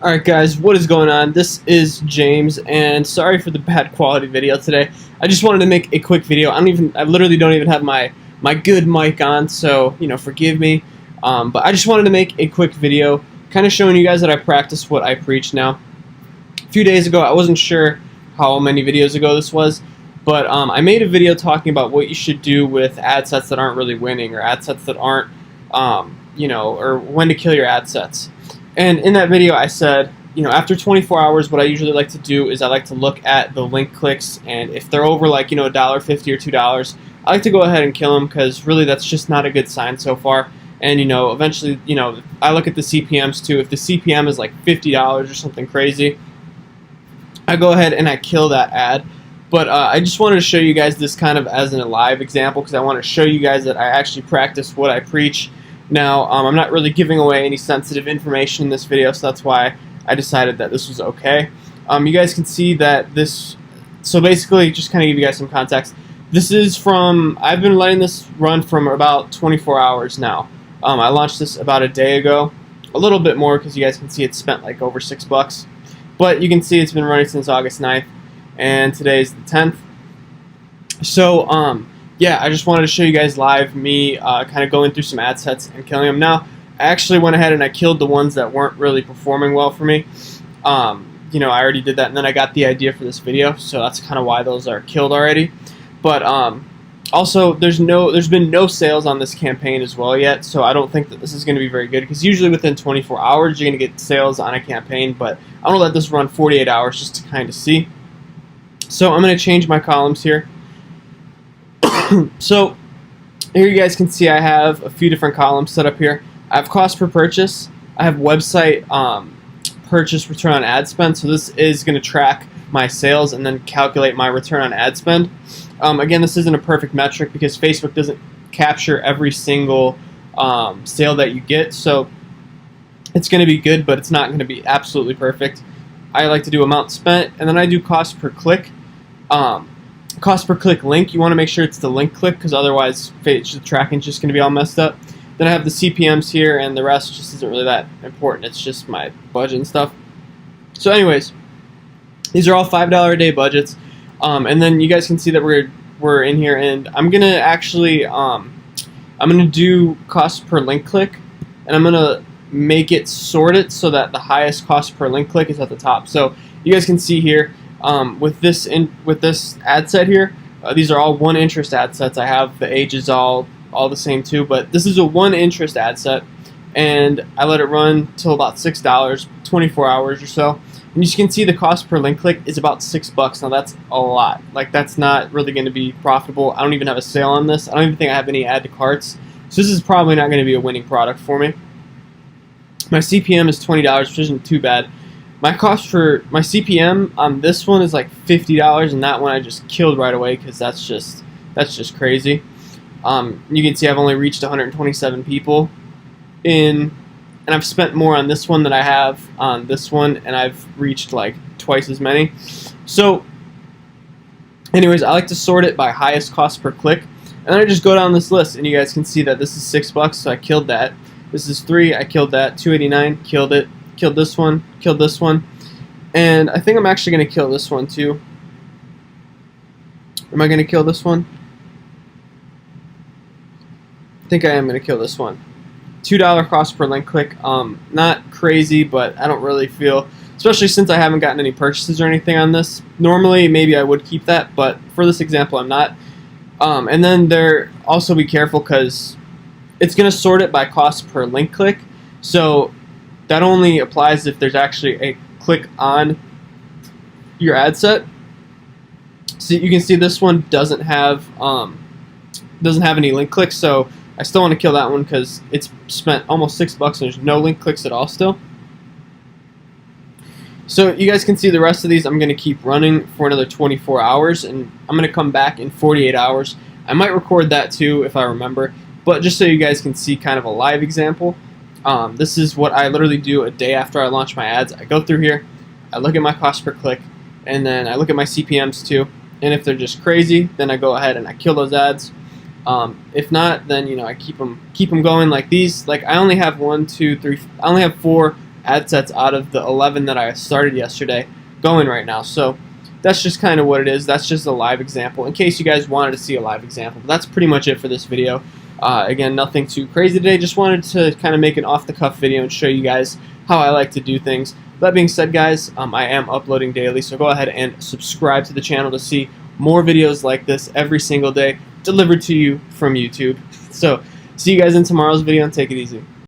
Alright guys, what is going on? This is James, and sorry for the bad quality video today. I just wanted to make a quick video. I literally don't even have my good mic on, so, forgive me. But I just wanted to make a quick video, kind of showing you guys that I practice what I preach now. A few days ago, I wasn't sure how many videos ago this was, but I made a video talking about what you should do with ad sets that aren't really winning, or ad sets that aren't, or when to kill your ad sets. And in that video I said, after 24 hours, what I usually like to do is I like to look at the link clicks, and if they're over like, $1.50 or $2, I like to go ahead and kill them, because really that's just not a good sign so far. And, eventually, I look at the CPMs too. If the CPM is like $50 or something crazy, I go ahead and I kill that ad. But I just wanted to show you guys this kind of as a live example, because I want to show you guys that I actually practice what I preach. Now, I'm not really giving away any sensitive information in this video, so that's why I decided that this was okay. You guys can see that this, so basically, just kind of give you guys some context, this is from, I've been letting this run from about 24 hours now. I launched this about a day ago, a little bit more, because you guys can see it's spent like over $6. But you can see it's been running since August 9th, and today's the 10th. So, yeah, I just wanted to show you guys live me kind of going through some ad sets and killing them. Now, I actually went ahead and I killed the ones that weren't really performing well for me. I already did that, and then I got the idea for this video, so that's kind of why those are killed already. But also, there's been no sales on this campaign as well yet, so I don't think that this is going to be very good, because usually within 24 hours you're going to get sales on a campaign, but I'm going to let this run 48 hours just to kind of see. So I'm going to change my columns here. So here you guys can see I have a few different columns set up here. I have cost per purchase. I have website purchase return on ad spend. So this is going to track my sales and then calculate my return on ad spend. Again, this isn't a perfect metric because Facebook doesn't capture every single sale that you get. So it's going to be good, but it's not going to be absolutely perfect. I like to do amount spent, and then I do cost per click. Cost per click link, you want to make sure it's the link click, because otherwise the tracking's just going to be all messed up. Then I have the CPMs here, and the rest just isn't really that important. It's just my budget and stuff. So anyways, these are all $5 a day budgets. And then you guys can see that we're in here, and I'm going to actually I'm going to do cost per link click, and I'm going to make it sort it so that the highest cost per link click is at the top. So you guys can see here, with this ad set here, these are all one interest ad sets. I have the ages all the same too, but this is a one interest ad set, and I let it run till about $6, 24 hours or so. And you can see the cost per link click is about $6. Now that's a lot. Like, that's not really going to be profitable. I don't even have a sale on this. I don't even think I have any add to carts. So this is probably not going to be a winning product for me. My CPM is $20, which isn't too bad. My cost for my CPM on this one is like $50, and that one I just killed right away, because that's just crazy. You can see I've only reached 127 people and I've spent more on this one than I have on this one, and I've reached like twice as many. So anyways, I like to sort it by highest cost per click, and then I just go down this list, and you guys can see that this is $6, so I killed that. This is $3, I killed that. $2.89, killed it. Killed this one, killed this one, and I think I'm actually going to kill this one too. Am I going to kill this one? I think I am going to kill this one. $2 cost per link click. Not crazy, but I don't really feel, especially since I haven't gotten any purchases or anything on this. Normally, maybe I would keep that, but for this example, I'm not. And then also be careful, because it's going to sort it by cost per link click. So that only applies if there's actually a click on your ad set. So you can see this one doesn't have any link clicks, so I still want to kill that one because it's spent almost $6 and there's no link clicks at all still. So you guys can see the rest of these I'm going to keep running for another 24 hours, and I'm going to come back in 48 hours. I might record that too if I remember, but just so you guys can see kind of a live example. This is what I literally do a day after I launch my ads. I go through here, I look at my cost per click, and then I look at my CPMs too. And if they're just crazy, then I go ahead and I kill those ads. If not, then I keep them going like these. Like, I only have 4 ad sets out of the 11 that I started yesterday going right now. So that's just kind of what it is. That's just a live example in case you guys wanted to see a live example. But that's pretty much it for this video. Again, nothing too crazy today. Just wanted to kind of make an off-the-cuff video and show you guys how I like to do things. That being said, guys, I am uploading daily, so go ahead and subscribe to the channel to see more videos like this every single day delivered to you from YouTube. So see you guys in tomorrow's video, and take it easy.